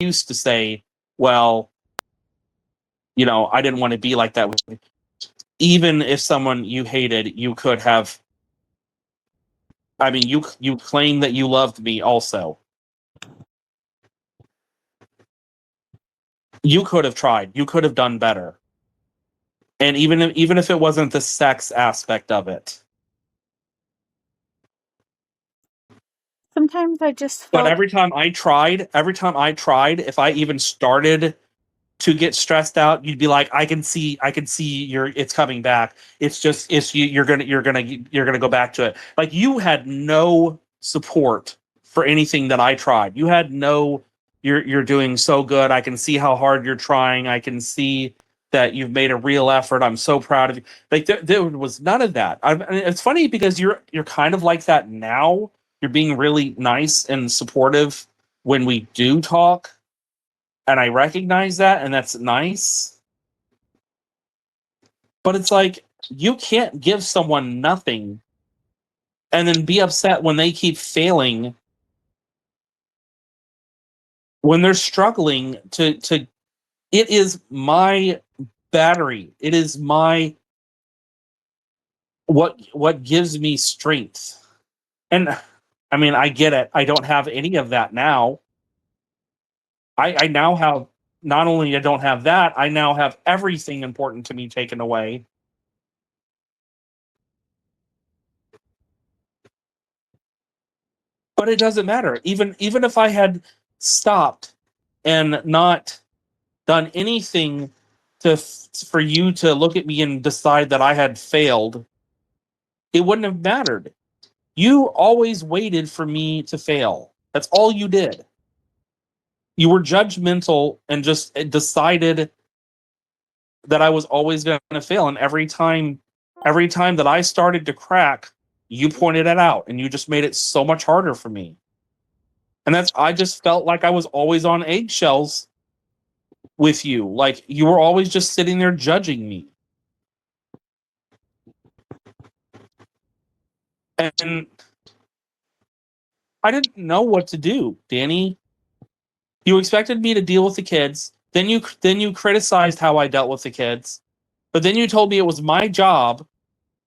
used to say, well, I didn't want to be like that with you. Even if someone you hated, you could have. I mean, you claim that you loved me also. You could have tried. You could have done better. And even if it wasn't the sex aspect of it. Sometimes I just felt. But every time I tried, if I even started to get stressed out, you'd be like, I can see it's coming back. You're gonna go back to it. Like, you had no support for anything that I tried. You had no, you're doing so good. I can see how hard you're trying. I can see that you've made a real effort. I'm so proud of you. Like, there was none of that. I mean, it's funny because you're kind of like that now. You're being really nice and supportive when we do talk, and I recognize that, and that's nice. But it's like, you can't give someone nothing and then be upset when they keep failing, when they're struggling to it is my battery. It is my what gives me strength. And I mean, I get it. I don't have any of that now. I now have, not only I don't have that, I now have everything important to me taken away. But it doesn't matter. Even if I had stopped and not done anything for you to look at me and decide that I had failed, it wouldn't have mattered. You always waited for me to fail. That's all you did. You were judgmental and just decided that I was always going to fail. And every time that I started to crack, you pointed it out, and you just made it so much harder for me. And I just felt like I was always on eggshells with you. Like, you were always just sitting there judging me. And I didn't know what to do, Danny. You expected me to deal with the kids. Then you criticized how I dealt with the kids. But then you told me it was my job.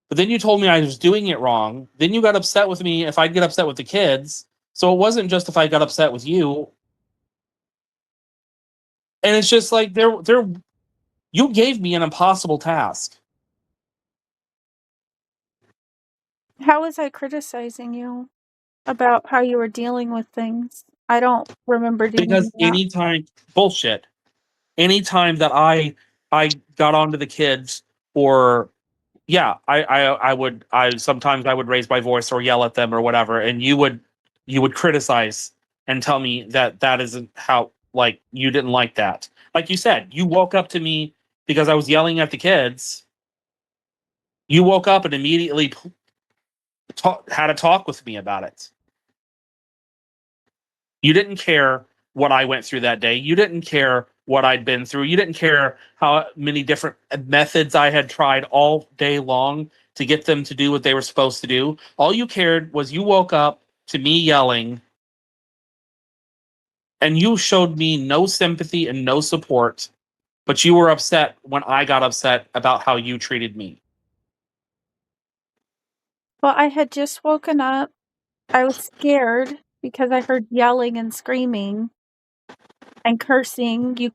But then you told me I was doing it wrong. Then you got upset with me if I'd get upset with the kids. So it wasn't just if I got upset with you. And it's just like, you gave me an impossible task. How was I criticizing you about how you were dealing with things? I don't remember doing Because that. anytime that I got onto the kids, or yeah, I sometimes I would raise my voice or yell at them or whatever, and you would criticize and tell me that isn't how, like, you didn't like that. Like you said, you woke up to me because I was yelling at the kids. You woke up and immediately had a talk with me about it. You didn't care what I went through that day. You didn't care what I'd been through. You didn't care how many different methods I had tried all day long to get them to do what they were supposed to do. All you cared was you woke up to me yelling, and you showed me no sympathy and no support, but you were upset when I got upset about how you treated me. Well, I had just woken up. I was scared because I heard yelling and screaming and cursing. You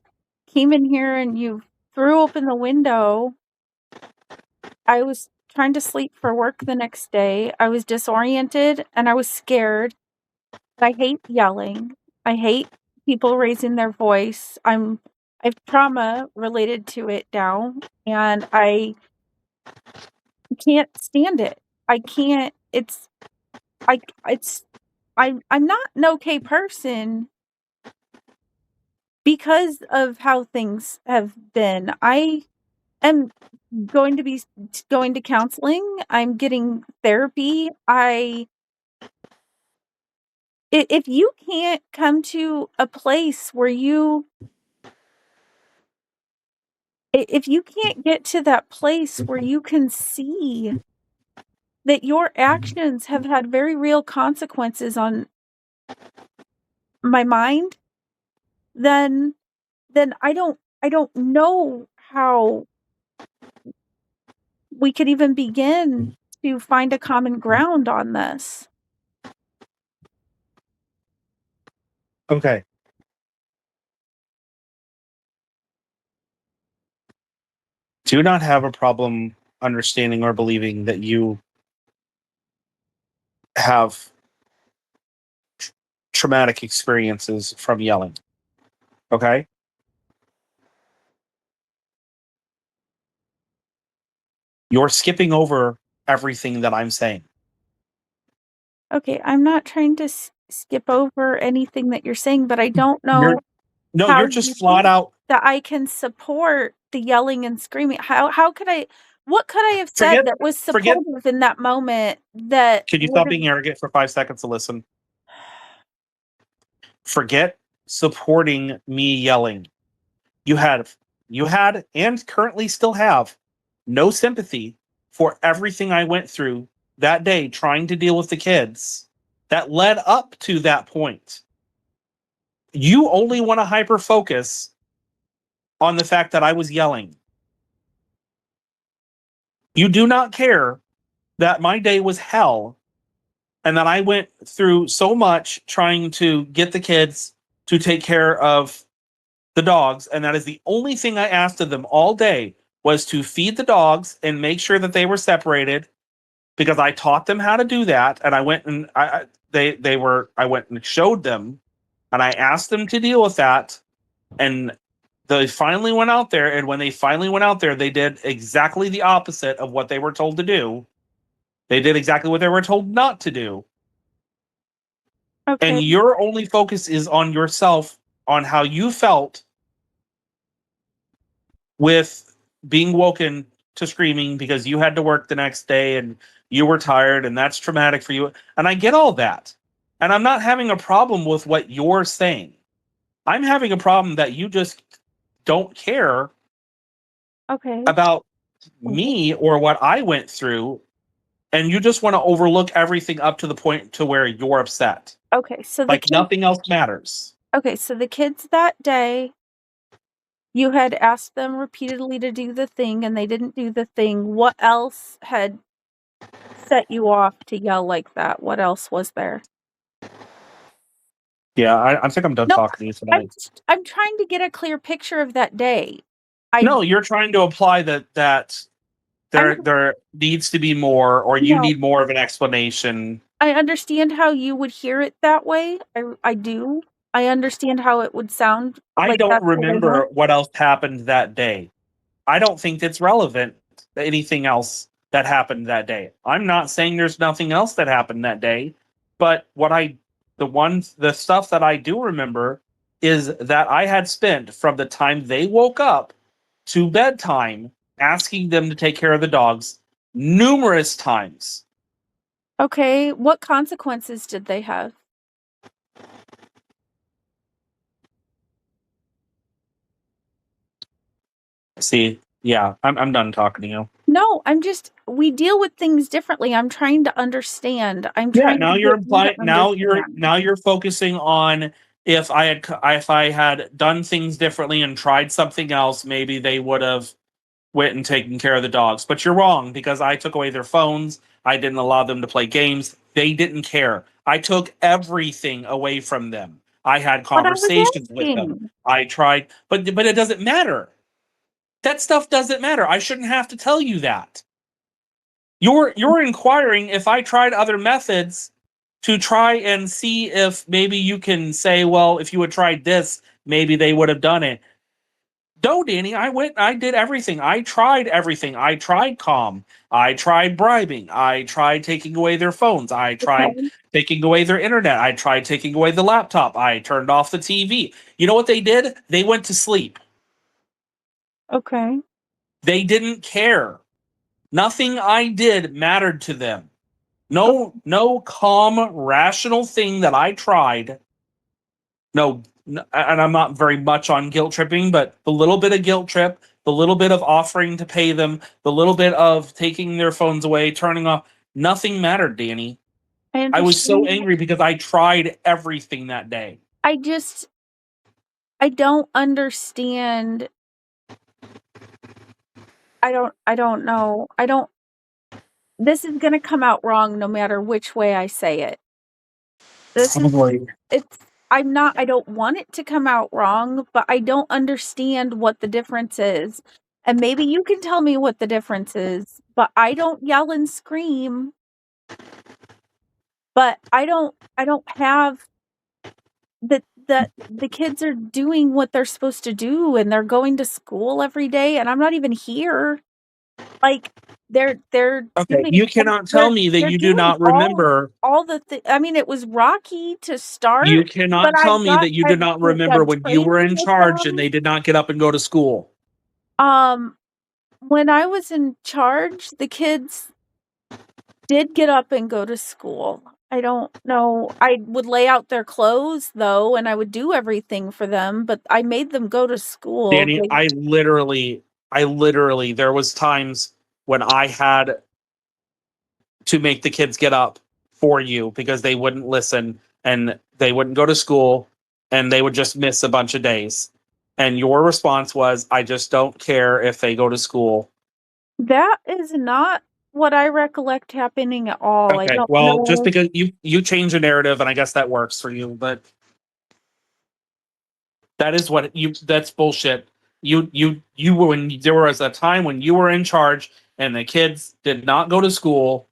came in here and you threw open the window. I was trying to sleep for work the next day. I was disoriented and I was scared. I hate yelling. I hate people raising their voice. I've trauma related to it now, and I can't stand it. I can't. I it's I'm not an okay person because of how things have been. I am going to be going to counseling. I'm getting therapy. If you can't come to a place where if you can't get to that place where you can see that your actions have had very real consequences on my mind, then I don't know how we could even begin to find a common ground on this. Okay. Do not have a problem understanding or believing that you have traumatic experiences from yelling. Okay? You're skipping over everything that I'm saying. Okay, I'm not trying to skip over anything that you're saying, but I don't You're know no, how you're you just flat think out that I can support the yelling and screaming. How could I what could I have said forget that was forget supportive in that moment that can you would stop have being arrogant for 5 seconds to listen? Forget supporting me yelling. You had and currently still have no sympathy for everything I went through that day trying to deal with the kids that led up to that point. You only want to hyper focus on the fact that I was yelling. You do not care that my day was hell and that I went through so much trying to get the kids to take care of the dogs, and that is the only thing I asked of them all day was to feed the dogs and make sure that they were separated because I taught them how to do that, and I went and I went and showed them, and I asked them to deal with that, and they finally went out there, and when they finally went out there, they did exactly the opposite of what they were told to do. They did exactly what they were told not to do. okay. And your only focus is on yourself, on how you felt with being woken to screaming because you had to work the next day and you were tired and that's traumatic for you. And I get all that. And I'm not having a problem with what you're saying. I'm having a problem that you just don't care Okay. about me or what I went through, and you just want to overlook everything up to the point to where you're upset. Okay, so the Like kids nothing else matters. okay, so the kids that day, you had asked them repeatedly to do the thing and they didn't do the thing. What else had set you off to yell like that? What else was there? Yeah, I think I'm done No, talking to you tonight. I'm trying to get a clear picture of that day. I No, you're trying to imply that I'm there needs to be more, or you no, need more of an explanation. I understand how you would hear it that way. I do. I understand how it would sound I like don't that's what I remember want. what else happened that day. I don't think it's relevant to anything else that happened that day. I'm not saying there's nothing else that happened that day, but the stuff that I do remember is that I had spent from the time they woke up to bedtime asking them to take care of the dogs numerous times. Okay, what consequences did they have? See, yeah, I'm done talking to you. No, we deal with things differently. I'm trying to understand. I'm Yeah, trying now to you're get you to implying understand. now you're focusing on if I had done things differently and tried something else, maybe they would have went and taken care of the dogs. But you're wrong because I took away their phones. I didn't allow them to play games. They didn't care. I took everything away from them. I had But I was conversations with them. asking. I tried, but it doesn't matter. That stuff doesn't matter. I shouldn't have to tell you that. You're inquiring if I tried other methods to try and see if maybe you can say, well, if you had tried this, maybe they would have done it. No, Danny, I did everything. I tried everything. I tried calm. I tried bribing. I tried taking away their phones. I tried Okay. taking away their internet. I tried taking away the laptop. I turned off the TV. You know what they did? They went to sleep. Okay. They didn't care. Nothing I did mattered to them. No calm, rational thing that I tried. No, and I'm not very much on guilt tripping, but the little bit of guilt trip, the little bit of offering to pay them, the little bit of taking their phones away, turning off, nothing mattered, Danny. I I was so understand. angry because I tried everything that day. I just I don't understand. I don't know. This is gonna come out wrong no matter which way I say it. This is Probably. it's I don't want it to come out wrong, but I don't understand what the difference is. And maybe you can tell me what the difference is, but I don't yell and scream, but I don't have the kids are doing what they're supposed to do and they're going to school every day and I'm not even here. Like they're Okay, doing you cannot tell me that they're you do doing not remember. all I mean, it was rocky to You start, but cannot tell me that you do not remember I've when you trained were in with charge and them. they did not get up and go to school. When I was in charge, the kids did get up and go to school. I don't know. I would lay out their clothes though, and I would do everything for them, but I made them go to school. Danny, I literally, there was times when I had to make the kids get up for you because they wouldn't listen and they wouldn't go to school and they would just miss a bunch of days. And your response was, I just don't care if they go to school. That is not what I recollect happening at all. I Okay, don't well, just know. because you change a narrative and I guess that works for you, but that is what you that's bullshit. You when there was a time when you were in charge and the kids did not go to school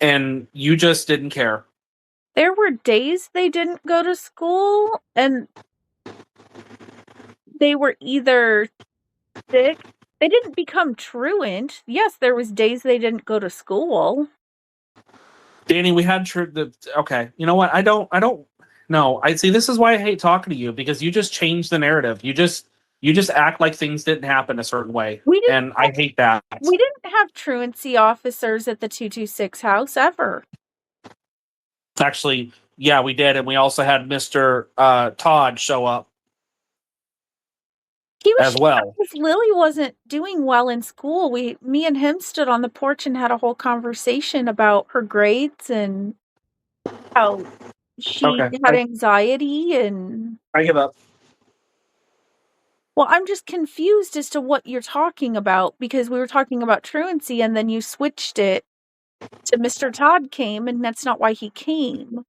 and you just didn't care. There were days they didn't go to school and they were either sick. They didn't become truant. Yes, there was days they didn't go to school. Danny, we had okay. You know what? I don't no. I see this is why I hate talking to you because you just change the narrative. You just act like things didn't happen a certain way. We didn't And I hate that. we didn't have truancy officers at the 226 house ever. Actually, yeah, we did, and we also had Mr. Todd show up He was as well. because Lily wasn't doing well in school. Me and him stood on the porch and had a whole conversation about her grades and how she Okay, had anxiety and I give up. well, I'm just confused as to what you're talking about because we were talking about truancy and then you switched it to Mr. Todd came and that's not why he came.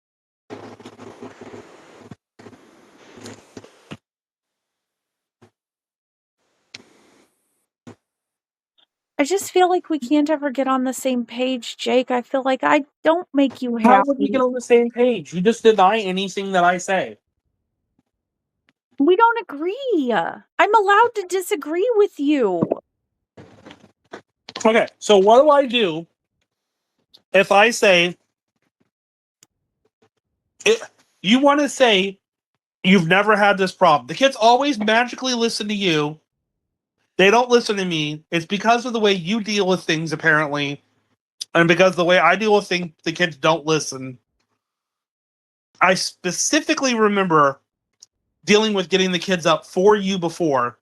I just feel like we can't ever get on the same page, Jake. I feel like I don't make you How would we happy. get on the same page? You just deny anything that I say. We don't agree. I'm allowed to disagree with you. Okay, so what do I do if I say you want to say you've never had this problem? The kids always magically listen to you. They don't listen to me. It's because of the way you deal with things, apparently, and because the way I deal with things, the kids don't listen. I specifically remember dealing with getting the kids up for you before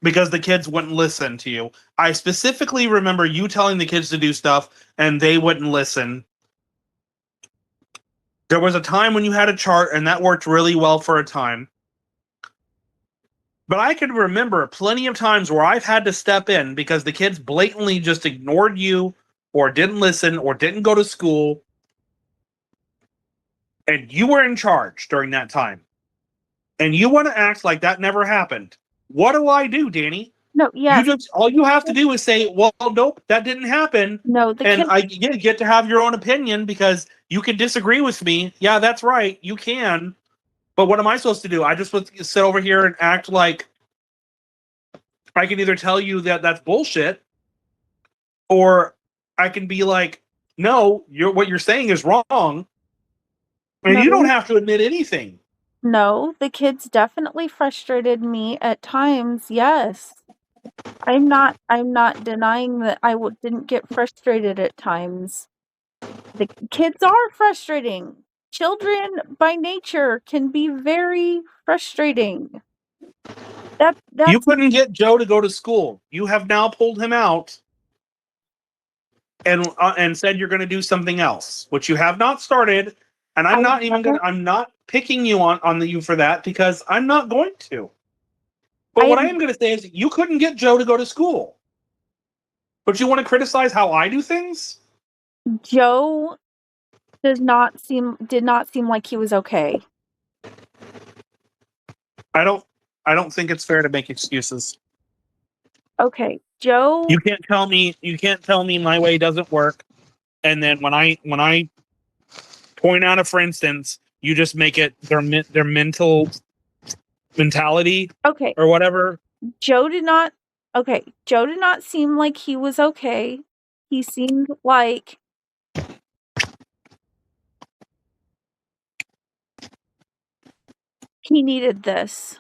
because the kids wouldn't listen to you. I specifically remember you telling the kids to do stuff and they wouldn't listen. There was a time when you had a chart and that worked really well for a time. But I can remember plenty of times where I've had to step in because the kids blatantly just ignored you or didn't listen or didn't go to school. And you were in charge during that time. And you want to act like that never happened. What do I do, Danny? No, You yes. just all you have to do is say, "Well, nope, that didn't happen." No, the And kids I get to have your own opinion because you can disagree with me. Yeah, that's right, you can. But what am I supposed to do? I just supposed to sit over here and act like I can either tell you that that's bullshit, or I can be like, "No, what you're saying is wrong," and you don't no, have to admit anything. no, the kids definitely frustrated me at times, yes. I'm not denying that didn't get frustrated at times. The kids are frustrating. Children by nature can be very frustrating. You That's couldn't get Joe to go to school. You have now pulled him out and said you're going to do something else, which you have not started. And I'm not picking you on you for that because I'm not going to. But what I am going to say is you couldn't get Joe to go to school. But you want to criticize how I do things? Joe did not seem like he was okay. I don't think it's fair to make excuses. Okay, Joe. You can't tell me my way doesn't work, and then when I point out a for instance, you just make it their mental mentality Okay, or whatever. Joe did not seem like he was okay. He seemed like he needed this.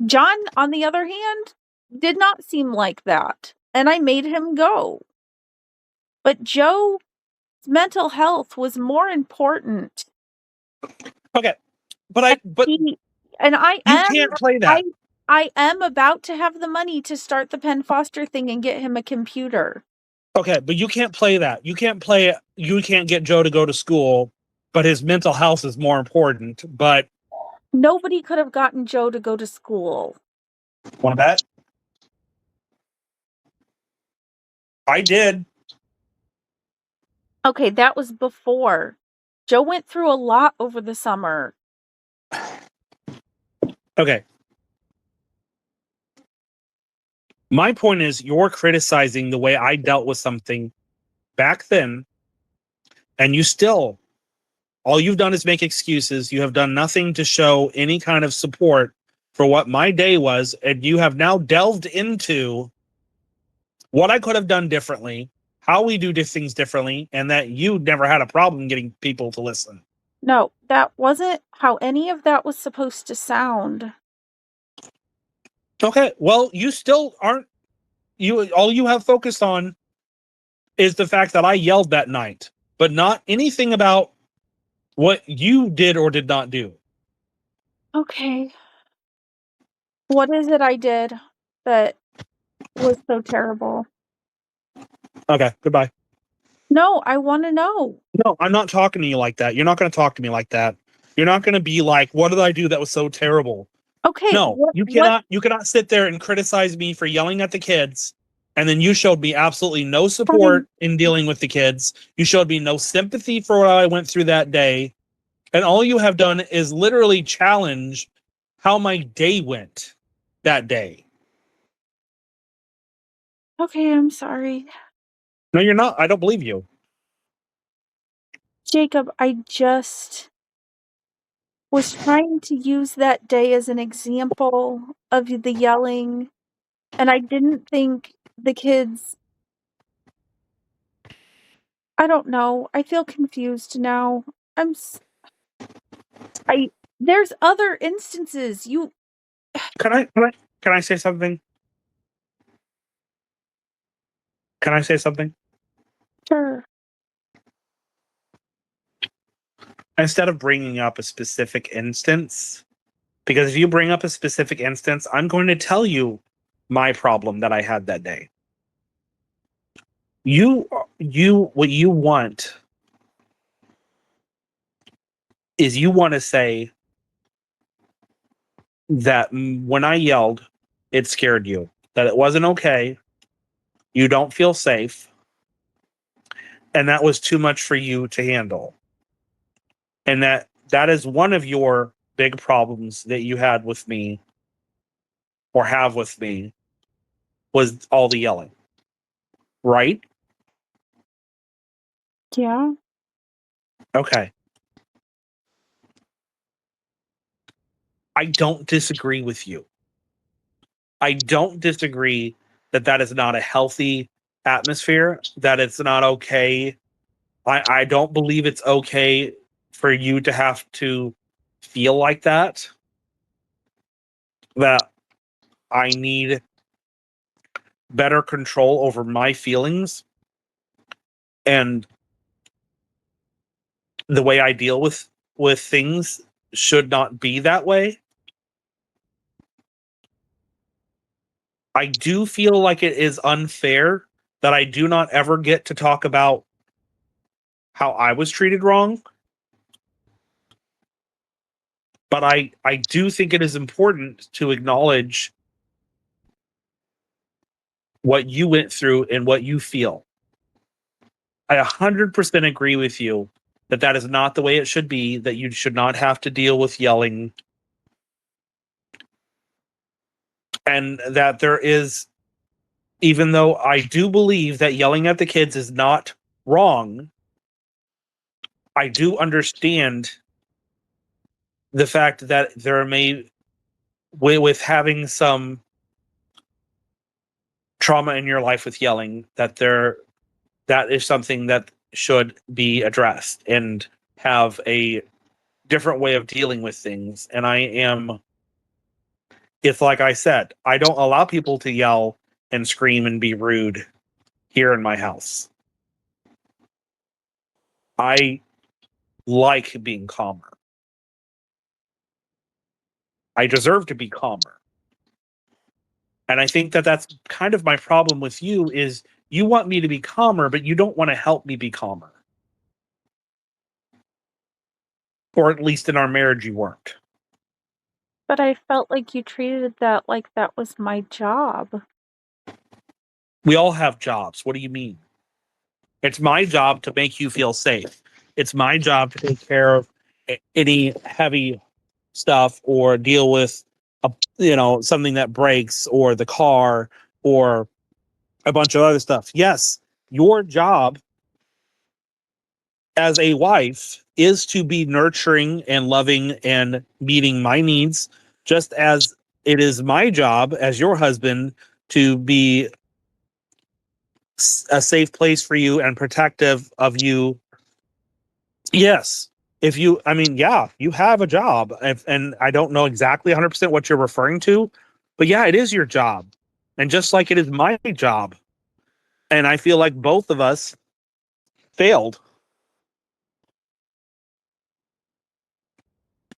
John, on the other hand, did not seem like that, and I made him go. But Joe's mental health was more important. Okay, but you can't play that. I am about to have the money to start the Penn Foster thing and get him a computer. Okay, but you can't play that. You can't get Joe to go to school, but his mental health is more important. But nobody could have gotten Joe to go to school. Want to bet? I did. Okay, that was before. Joe went through a lot over the summer. Okay. My point is you're criticizing the way I dealt with something back then, and all you've done is make excuses. You have done nothing to show any kind of support for what my day was, and you have now delved into what I could have done differently, how we do things differently, and that you never had a problem getting people to listen. No, that wasn't how any of that was supposed to sound. Okay, well, you still aren't. All you have focused on is the fact that I yelled that night, but not anything about what you did or did not do. Okay. What is it I did that was so terrible? Okay, goodbye. No, I want to know. No, I'm not talking to you like that. You're not going to talk to me like that. You're not going to be like, "What did I do that was so terrible?" Okay. No, you cannot sit there and criticize me for yelling at the kids, and then you showed me absolutely no support in dealing with the kids. You showed me no sympathy for what I went through that day, and all you have done is literally challenge how my day went that day. Okay, I'm sorry. No, you're not. I don't believe you. Jacob, I just was trying to use that day as an example of the yelling, and I didn't think the kids. I don't know. I feel confused now. There's other instances. Can I say something? Can I say something? Sure. Instead of bringing up a specific instance, because if you bring up a specific instance, I'm going to tell you my problem that I had that day. What you want is you want to say that when I yelled, it scared you, that it wasn't okay, you don't feel safe, and that was too much for you to handle. And that is one of your big problems that you had with me or have with me was all the yelling. Right? Yeah. Okay. I don't disagree with you. I don't disagree that is not a healthy atmosphere, that it's not okay. I don't believe it's okay for you to have to feel like that. That I need better control over my feelings and the way I deal with things should not be that way. I do feel like it is unfair that I do not ever get to talk about how I was treated wrong. But I do think it is important to acknowledge what you went through and what you feel. I 100% agree with you that that is not the way it should be, that you should not have to deal with yelling, and that there is, even though I do believe that yelling at the kids is not wrong, I do understand the fact that there may, with having some trauma in your life with yelling, that is something that should be addressed and have a different way of dealing with things. And it's like I said, I don't allow people to yell and scream and be rude here in my house. I like being calmer. I deserve to be calmer. And I think that that's kind of my problem with you is you want me to be calmer, but you don't want to help me be calmer. Or at least in our marriage, you weren't. But I felt like you treated that like that was my job. We all have jobs. What do you mean? It's my job to make you feel safe. It's my job to take care of any heavy stuff or deal with something that breaks or the car or a bunch of other stuff. Yes, your job as a wife is to be nurturing and loving and meeting my needs, just as it is my job as your husband to be a safe place for you and protective of you. Yes. Yeah, you have a job. And I don't know exactly 100% what you're referring to, but yeah, it is your job. And just like it is my job. And I feel like both of us failed.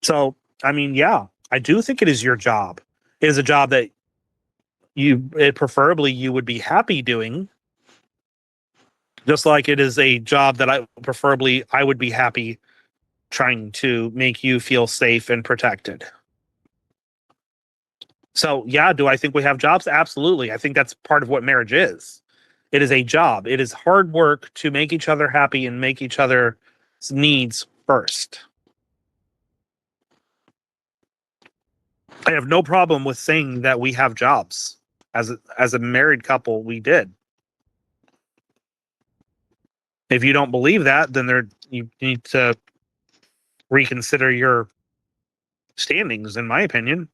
So, yeah, I do think it is your job. It is a job that preferably you would be happy doing. Just like it is a job that I would be happy trying to make you feel safe and protected. So, yeah, do I think we have jobs? Absolutely. I think that's part of what marriage is. It is a job. It is hard work to make each other happy and make each other's needs first. I have no problem with saying that we have jobs. As a married couple, we did. If you don't believe that, then you need to reconsider your standings, in my opinion.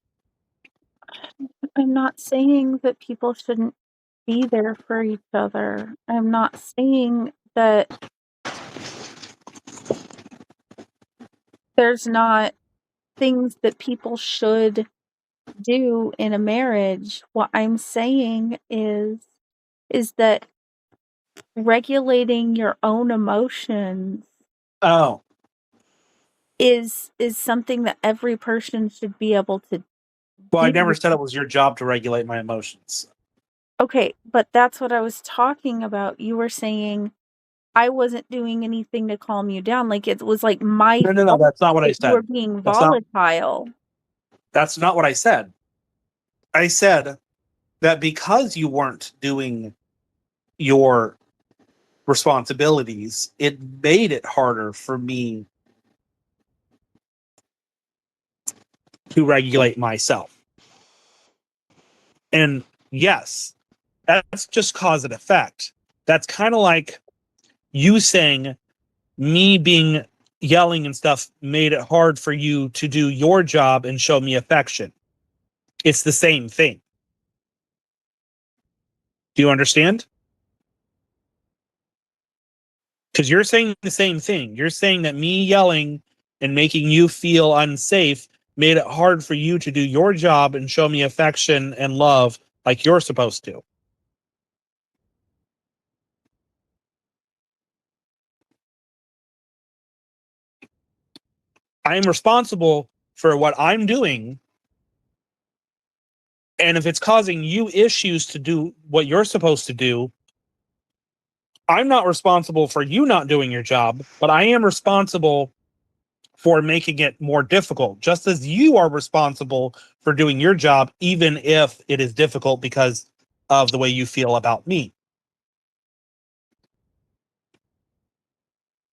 I'm not saying that people shouldn't be there for each other. I'm not saying that there's not things that people should do in a marriage. What I'm saying is that regulating your own emotions Oh, is something that every person should be able to well, I do. never said it was your job to regulate my emotions. Okay, but that's what I was talking about. You were saying I wasn't doing anything to calm you down. Like it was like my No, fault that's not what I that you were said. being That's not volatile. that's not what I said. I said that because you weren't doing your responsibilities, it made it harder for me to regulate myself. And yes, that's just cause and effect. That's kind of like you saying me being yelling and stuff made it hard for you to do your job and show me affection. It's the same thing. Do you understand? Because you're saying the same thing. You're saying that me yelling and making you feel unsafe made it hard for you to do your job and show me affection and love like you're supposed to. I'm responsible for what I'm doing. And if it's causing you issues to do what you're supposed to do, I'm not responsible for you not doing your job, but I am responsible for making it more difficult, just as you are responsible for doing your job, even if it is difficult because of the way you feel about me.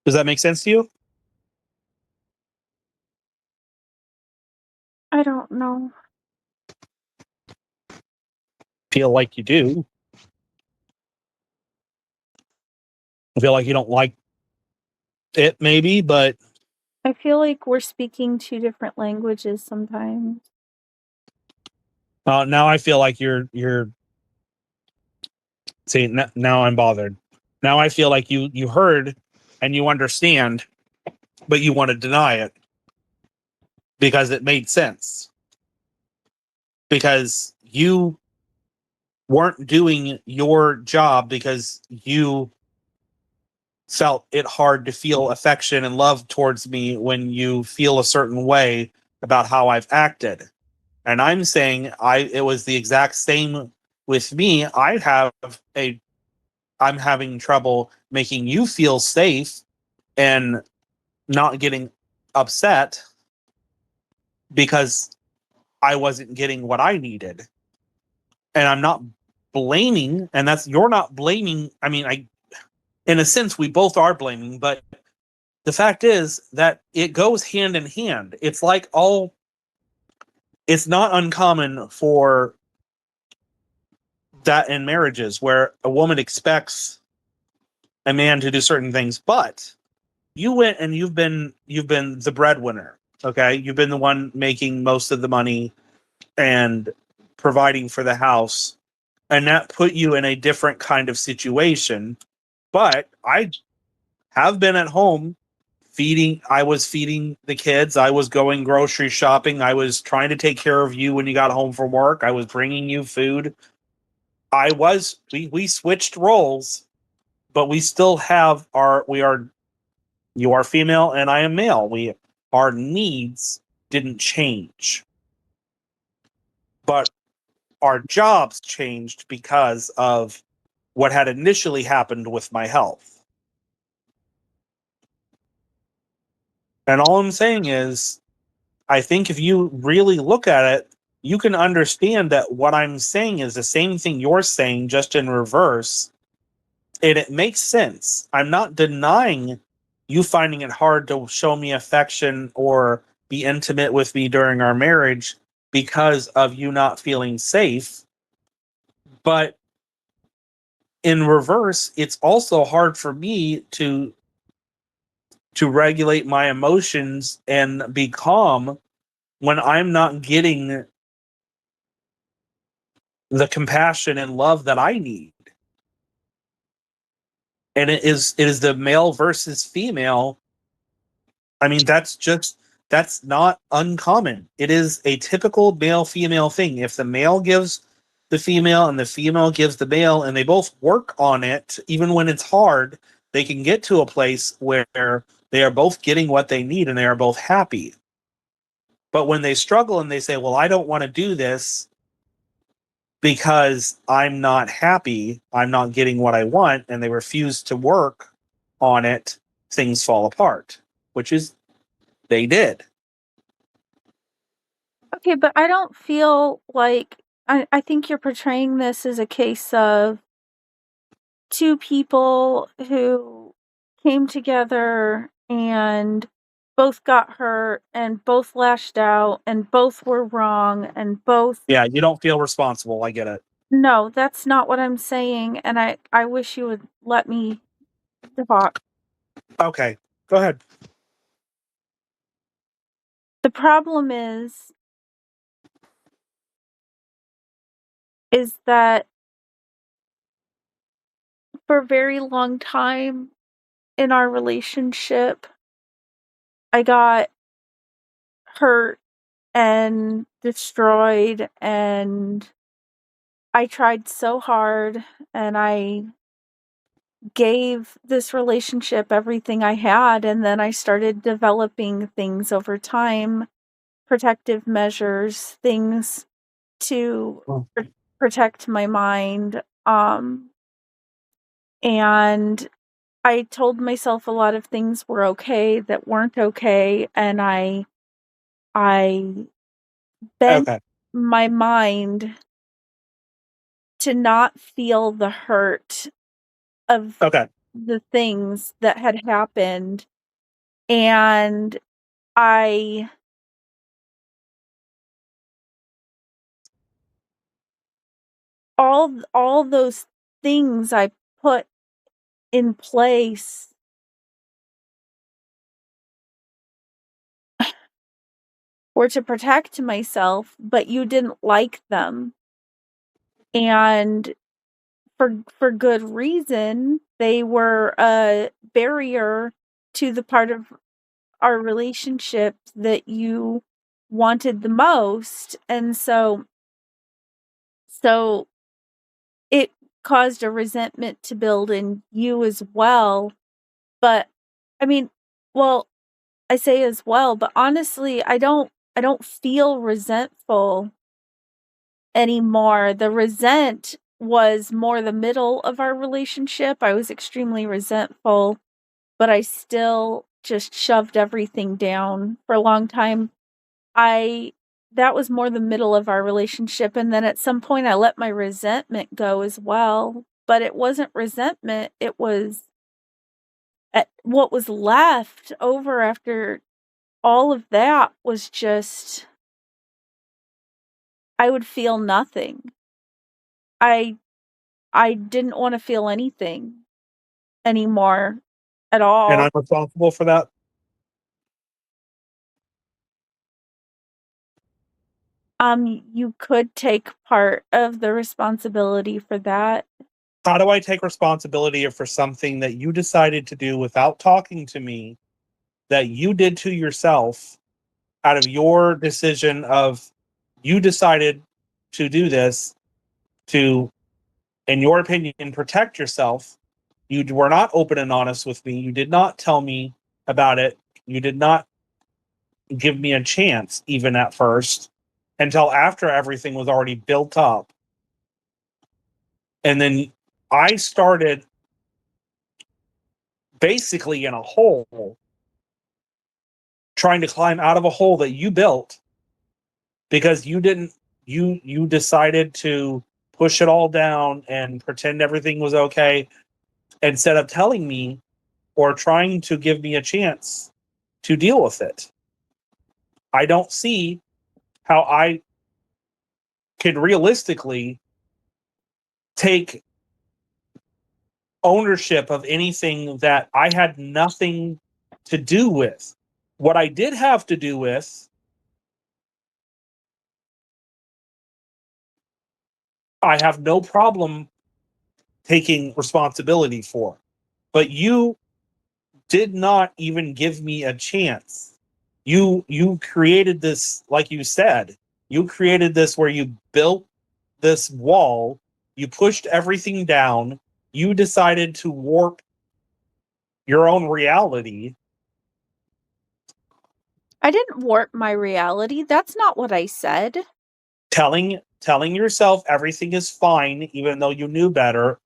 Does that make sense to you? I don't know. Feel like you do. I feel like you don't like it, maybe, but I feel like we're speaking two different languages sometimes. now I feel like you're. See, now I'm bothered. Now I feel like you heard and you understand, but you want to deny it because it made sense. Because you weren't doing your job because you felt it hard to feel affection and love towards me when you feel a certain way about how I've acted. And I'm saying it was the exact same with me. I'm having trouble making you feel safe and not getting upset because I wasn't getting what I needed. And I'm not blaming, and that's you're not blaming. I mean, in a sense we both are blaming, but the fact is that it goes hand in hand. It's not uncommon for that in marriages where a woman expects a man to do certain things, but you went and you've been the breadwinner. Okay, you've been the one making most of the money and providing for the house, and that put you in a different kind of situation. But I have been at home I was feeding the kids, I was going grocery shopping, I was trying to take care of you when you got home from work, I was bringing you food. We switched roles, but we still have we are you are female and I am male. Our needs didn't change, but our jobs changed because of what had initially happened with my health. And all I'm saying is, I think if you really look at it, you can understand that what I'm saying is the same thing you're saying, just in reverse. And it makes sense. I'm not denying you finding it hard to show me affection or be intimate with me during our marriage because of you not feeling safe. But in reverse, it's also hard for me to regulate my emotions and be calm when I'm not getting the compassion and love that I need. And it is the male versus female. I mean, that's not uncommon. It is a typical male female thing. If the male gives the female and the female gives the male and they both work on it, even when it's hard, they can get to a place where they are both getting what they need and they are both happy. But when they struggle and they say, "Well, I don't want to do this because I'm not happy, I'm not getting what I want," and they refuse to work on it, things fall apart, which is they did. Okay, but I don't feel like I think you're portraying this as a case of two people who came together and both got hurt and both lashed out and both were wrong and both. Yeah, you don't feel responsible. I get it. No, that's not what I'm saying, and I wish you would let me talk. Okay, go ahead. The problem is that for a very long time in our relationship, I got hurt and destroyed, and I tried so hard, and I gave this relationship everything I had, and then I started developing things over time, protective measures, things to Oh. protect my mind. And I told myself a lot of things were okay that weren't okay, and I bent Okay. my mind to not feel the hurt of Okay. the things that had happened, and I all those things I put in place were to protect myself, but you didn't like them. And for good reason, they were a barrier to the part of our relationship that you wanted the most. And so it caused a resentment to build in you as well. But I mean, well, I say as well, but honestly, I don't feel resentful anymore. The resent was more the middle of our relationship. I was extremely resentful, but I still just shoved everything down for a long time. I That was more the middle of our relationship, and then at some point I let my resentment go as well, but it wasn't resentment, it was what was left over after all of that was just I would feel nothing. I I didn't wanna feel anything anymore at And all. I'm responsible for that. You could take part of the responsibility for that. How do I take responsibility for something that you decided to do without talking to me, that you did to yourself out of your decision of you decided to do this to, in your opinion, protect yourself? You were not open and honest with me. You did not tell me about it. You did not give me a chance, even at first, until after everything was already built up. And then I started basically in a hole, trying to climb out of a hole that you built because you didn't, you decided to push it all down and pretend everything was okay instead of telling me or trying to give me a chance to deal with it. I don't see how I could realistically take ownership of anything that I had nothing to do with. What I did have to do with, I have no problem taking responsibility for. But you did not even give me a chance. You created this, like you said, you created this where you built this wall, you pushed everything down, you decided to warp your own reality. I didn't warp my reality, that's not what I said. Telling yourself everything is fine even though you knew better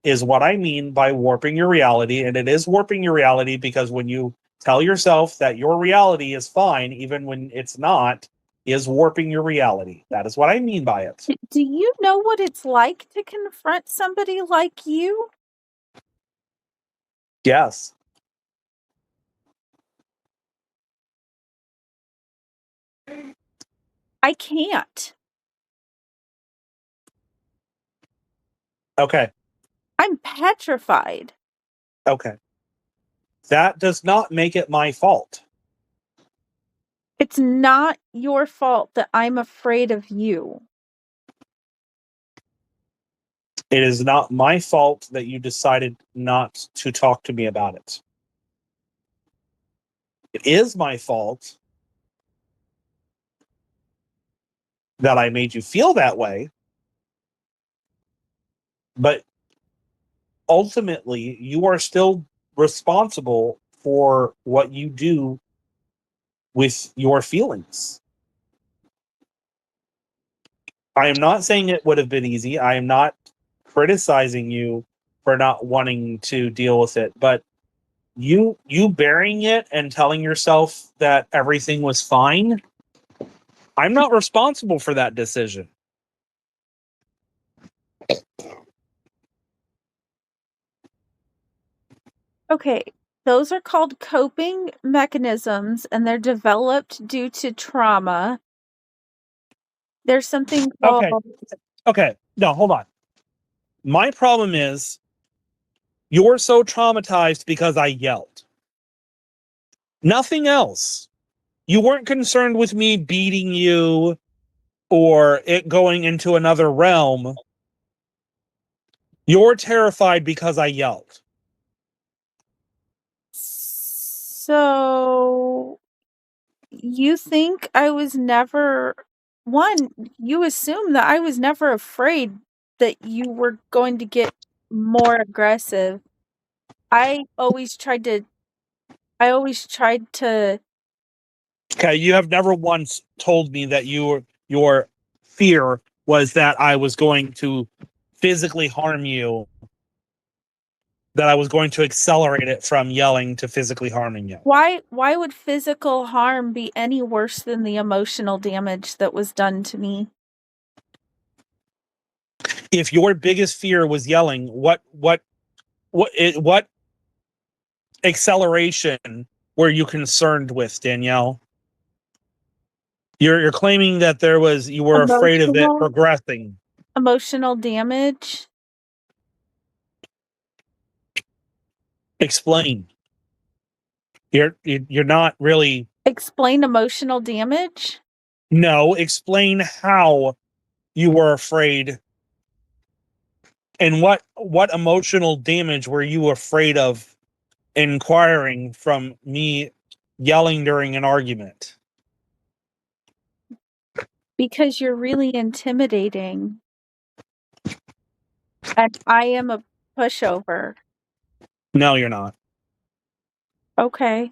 is what I mean by warping your reality. And it is warping your reality because when you tell yourself that your reality is fine even when it's not, is warping your reality. That is what I mean by it. Do you know what it's like to confront somebody like you? Yes. I can't. Okay. I'm petrified. Okay. That does not make it my fault. It's not your fault that I'm afraid of you. It is not my fault that you decided not to talk to me about it. It is my fault that I made you feel that way, but ultimately you are still responsible for what you do with your feelings. I am not saying it would have been easy. I am not criticizing you for not wanting to deal with it. But you burying it and telling yourself that everything was fine, I'm not responsible for that decision. Okay, those are called coping mechanisms, and they're developed due to trauma. There's something called Okay. No, hold on. My problem is you're so traumatized because I yelled. Nothing else. You weren't concerned with me beating you or it going into another realm. You're terrified because I yelled. So you think I was never you assume that I was never afraid that you were going to get more aggressive. I always tried to Okay, you have never once told me that your fear was that I was going to physically harm you, that I was going to accelerate it from yelling to physically harming you. why would physical harm be any worse than the emotional damage that was done to me? If your biggest fear was yelling, what acceleration were you concerned with, Danielle? You're claiming that you were afraid of it progressing. Emotional damage? Explain. You're not really. Explain emotional damage? No, explain how you were afraid and what emotional damage were you afraid of inquiring from me yelling during an argument? Because you're really intimidating. And I am a pushover. No, you're not. Okay.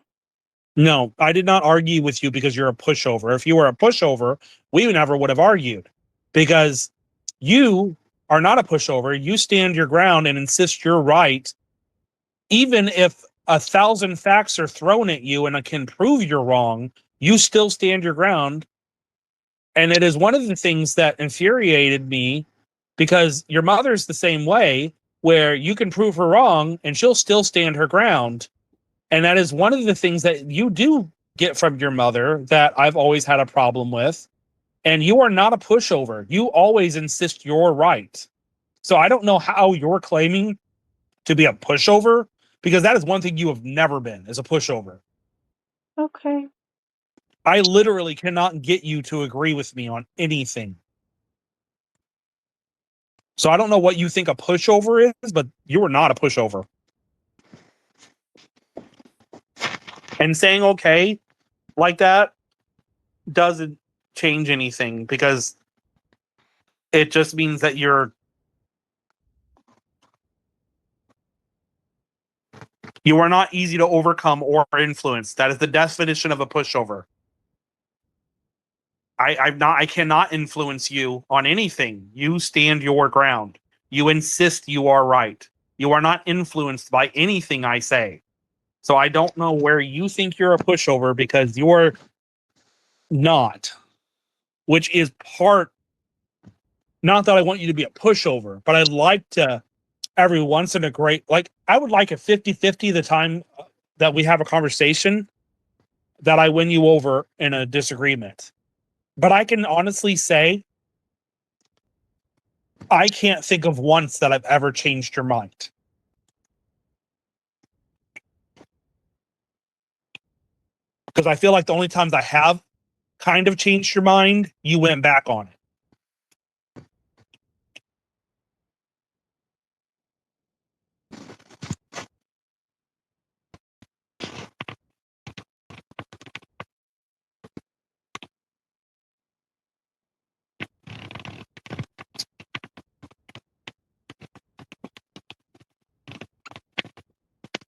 No, I did not argue with you because you're a pushover. If you were a pushover, we never would have argued because you are not a pushover. You stand your ground and insist you're right. Even if 1,000 facts are thrown at you and it can prove you're wrong, you still stand your ground. And it is one of the things that infuriated me because your mother's the same way, where you can prove her wrong and she'll still stand her ground. And that is one of the things that you do get from your mother that I've always had a problem with. And you are not a pushover. You always insist you're right. So I don't know how you're claiming to be a pushover, because that is one thing you have never been, is a pushover. Okay. I literally cannot get you to agree with me on anything. So I don't know what you think a pushover is, but you are not a pushover. And saying okay like that doesn't change anything, because it just means that you are not easy to overcome or influence. That is the definition of a pushover. I cannot influence you on anything. You stand your ground. You insist you are right. You are not influenced by anything I say. So I don't know where you think you're a pushover, because you're not, which is part, not that I want you to be a pushover, but I'd like to every once in a great, like, I would like a 50-50 the time that we have a conversation that I win you over in a disagreement. But I can honestly say I can't think of once that I've ever changed your mind. Because I feel like the only times I have kind of changed your mind, you went back on it.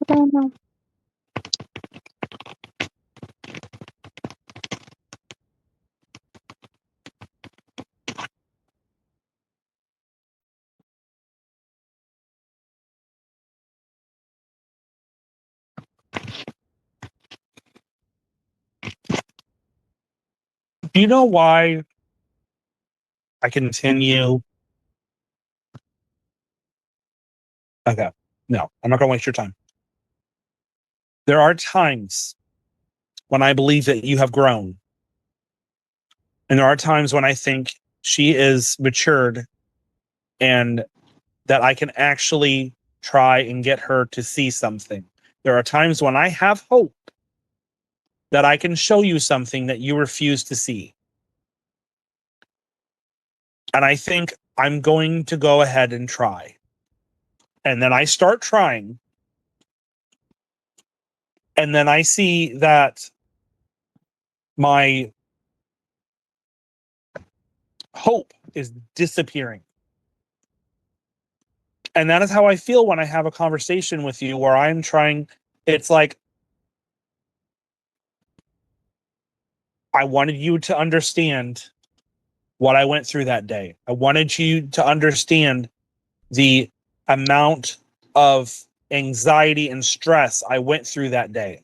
I don't know. Do you know why I continue? Okay. No, I'm not going to waste your time. There are times when I believe that you have grown. And there are times when I think she is matured and that I can actually try and get her to see something. There are times when I have hope that I can show you something that you refuse to see. And I think I'm going to go ahead and try. And then I start trying. And then I see that my hope is disappearing. And that is how I feel when I have a conversation with you where I'm trying. It's like I wanted you to understand what I went through that day. I wanted you to understand the amount of anxiety and stress I went through that day.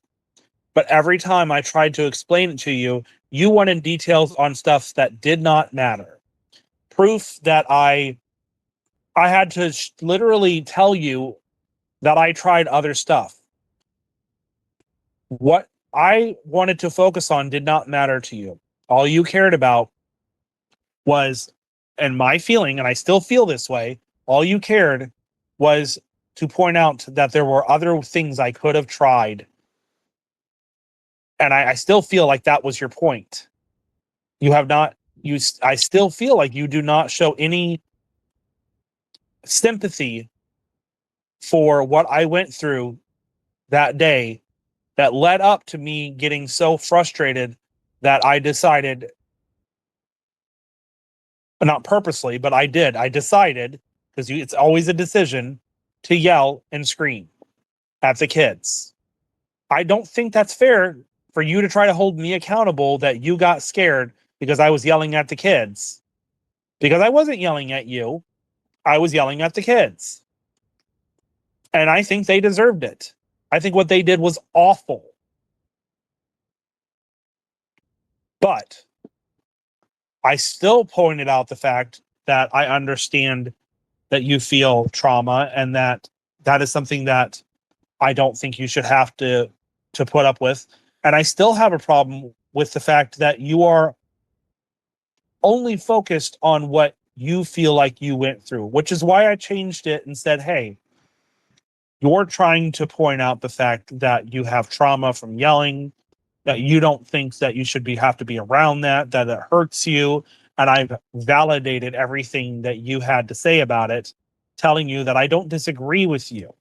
But every time I tried to explain it to you, you wanted details on stuff that did not matter. Proof that I had to literally tell you that I tried other stuff. What I wanted to focus on did not matter to you. All you cared about was, and my feeling, and I still feel this way, all you cared was to point out that there were other things I could have tried. And I still feel like that was your point. You have not, I still feel like you do not show any sympathy for what I went through that day that led up to me getting so frustrated that I decided, not purposely, but I did. I decided, because it's always a decision, to yell and scream at the kids. I don't think that's fair for you to try to hold me accountable that you got scared because I was yelling at the kids. Because I wasn't yelling at you, I was yelling at the kids. And I think they deserved it. I think what they did was awful. But I still pointed out the fact that I understand that you feel trauma and that that is something that I don't think you should have to put up with. And I still have a problem with the fact that you are only focused on what you feel like you went through, which is why I changed it and said, hey, you're trying to point out the fact that you have trauma from yelling, that you don't think that you should have to be around that it hurts you. And I've validated everything that you had to say about it, telling you that I don't disagree with you.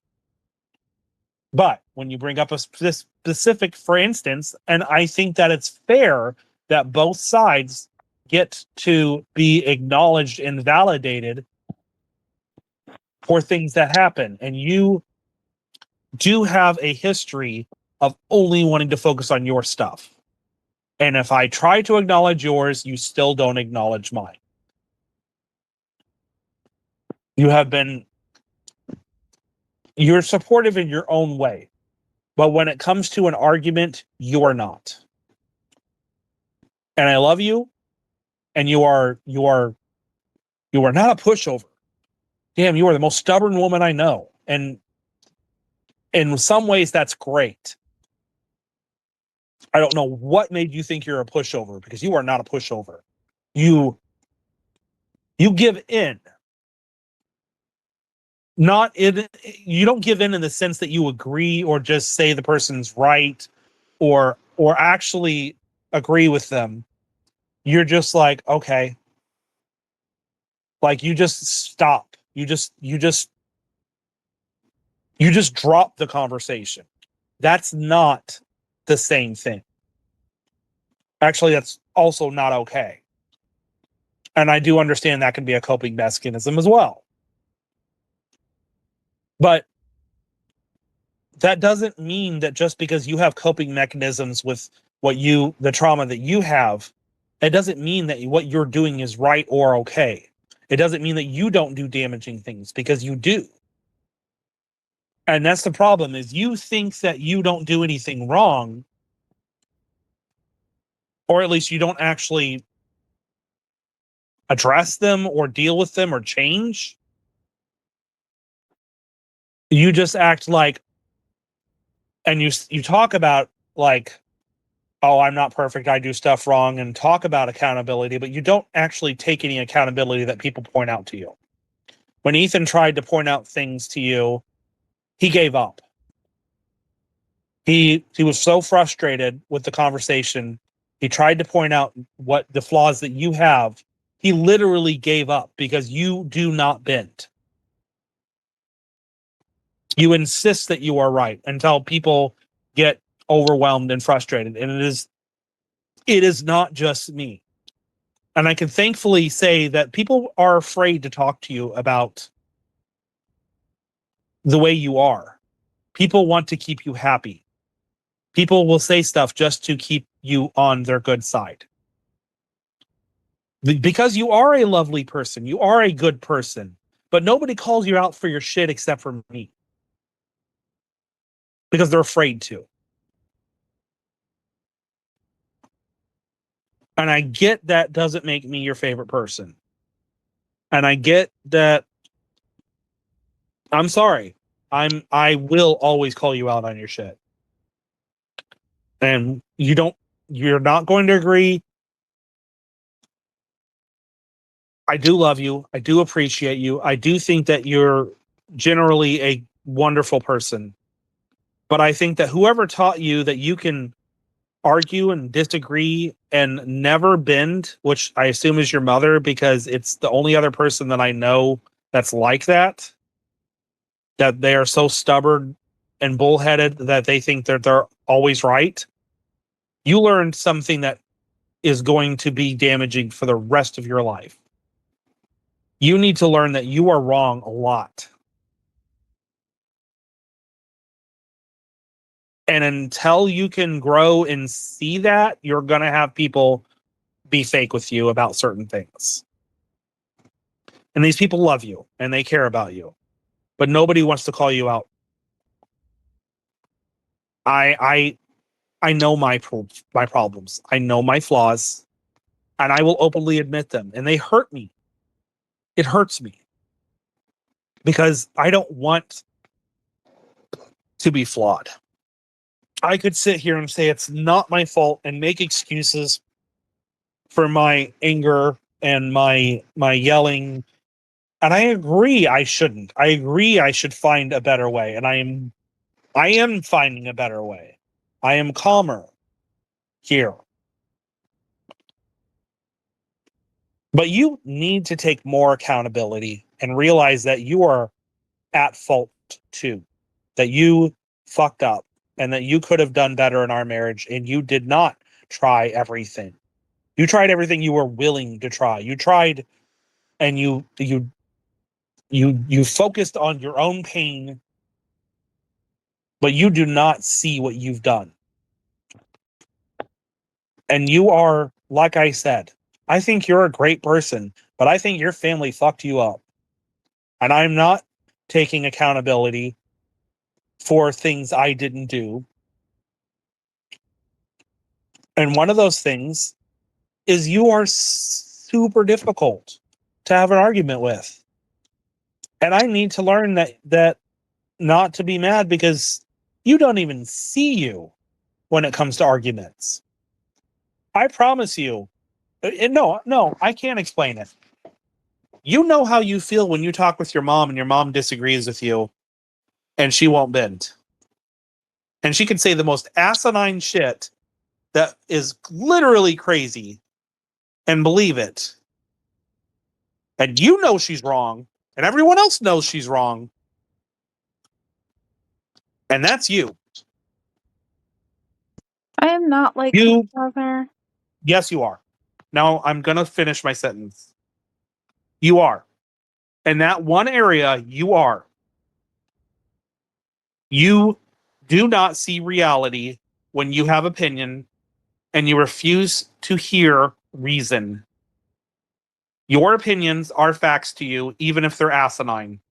But when you bring up a specific, for instance, and I think that it's fair that both sides get to be acknowledged and validated for things that happen. And you do have a history of only wanting to focus on your stuff. And if I try to acknowledge yours, you still don't acknowledge mine. You're supportive in your own way. But when it comes to an argument, you are not. And I love you. And you are not a pushover. Damn, you are the most stubborn woman I know. And in some ways, that's great. I don't know what made you think you're a pushover, because you are not a pushover. You give in. You don't give in the sense that you agree or just say the person's right or actually agree with them. You're just like, okay. Like, you just stop. You just drop the conversation. That's not the same thing. Actually, that's also not okay. And I do understand that can be a coping mechanism as well. But that doesn't mean that just because you have coping mechanisms with the trauma that you have, it doesn't mean that what you're doing is right or okay. It doesn't mean that you don't do damaging things, because you do. And that's the problem, is you think that you don't do anything wrong or at least you don't actually address them or deal with them or change. You just act like, and you talk about like, oh, I'm not perfect, I do stuff wrong, and talk about accountability, but you don't actually take any accountability that people point out to you. When Ethan tried to point out things to you, he gave up. He was so frustrated with the conversation. He tried to point out what the flaws that you have. He literally gave up because you do not bend. You insist that you are right until people get overwhelmed and frustrated. And it is not just me. And I can thankfully say that people are afraid to talk to you about the way you are. People want to keep you happy. People will say stuff just to keep you on their good side. Because you are a lovely person, you are a good person, but nobody calls you out for your shit except for me. Because they're afraid to. And I get that doesn't make me your favorite person. And I get that I'm sorry. I will always call you out on your shit. And you're not going to agree. I do love you. I do appreciate you. I do think that you're generally a wonderful person. But I think that whoever taught you that you can argue and disagree and never bend, which I assume is your mother, because it's the only other person that I know that's like that they are so stubborn and bullheaded that they think that they're always right. You learned something that is going to be damaging for the rest of your life. You need to learn that you are wrong a lot. And until you can grow and see that, you're going to have people be fake with you about certain things. And these people love you and they care about you, but nobody wants to call you out. I know my problems. I know my flaws, and I will openly admit them, and they hurt me. It hurts me because I don't want to be flawed. I could sit here and say it's not my fault and make excuses for my anger and my yelling. And I agree I shouldn't. I agree I should find a better way. And I am finding a better way. I am calmer here. But you need to take more accountability and realize that you are at fault too. That you fucked up and that you could have done better in our marriage and you did not try everything. You tried everything you were willing to try. You tried and you focused on your own pain, but you do not see what you've done. And you are, like I said, I think you're a great person, but I think your family fucked you up. And I'm not taking accountability for things I didn't do. And one of those things is you are super difficult to have an argument with. And I need to learn that not to be mad because you don't even see you when it comes to arguments. I promise you. No, I can't explain it. You know how you feel when you talk with your mom and your mom disagrees with you and she won't bend. And she can say the most asinine shit that is literally crazy and believe it. And you know she's wrong and everyone else knows she's wrong. And that's you. I am not like my brother. Yes, you are. Now I'm going to finish my sentence. You are. In that one area, you are. You do not see reality when you have opinion and you refuse to hear reason. Your opinions are facts to you, even if they're asinine.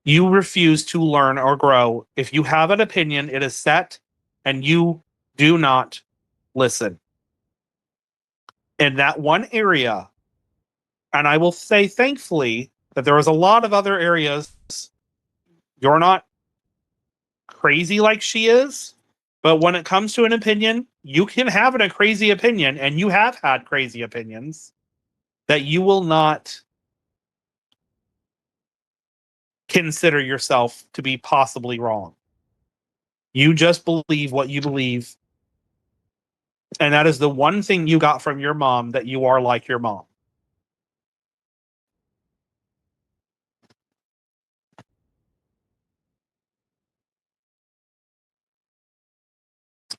You refuse to learn or grow. If you have an opinion, it is set, and you do not listen. In that one area, and I will say thankfully that there was a lot of other areas you're not crazy like she is, but when it comes to an opinion, you can have a crazy opinion, and you have had crazy opinions that you will not consider yourself to be possibly wrong. You just believe what you believe. And that is the one thing you got from your mom, that you are like your mom.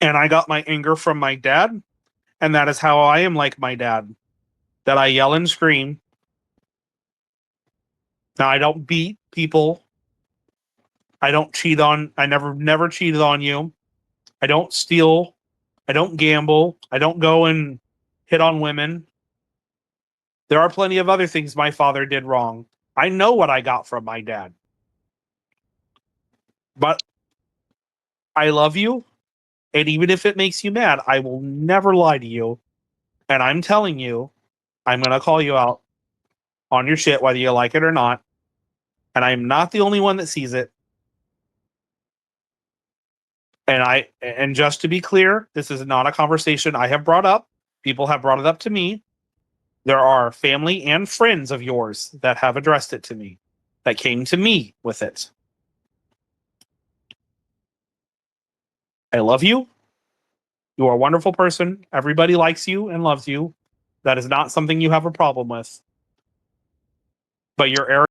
And I got my anger from my dad, and that is how I am like my dad. That I yell and scream. Now, I don't beat people. I don't cheat on, I never cheated on you. I don't steal. I don't gamble. I don't go and hit on women. There are plenty of other things my father did wrong. I know what I got from my dad. But I love you. And even if it makes you mad, I will never lie to you. And I'm telling you, I'm going to call you out on your shit, whether you like it or not. And I'm not the only one that sees it. And just to be clear, this is not a conversation I have brought up. People have brought it up to me. There are family and friends of yours that have addressed it to me, that came to me with it. I love you. You are a wonderful person. Everybody likes you and loves you. That is not something you have a problem with. But your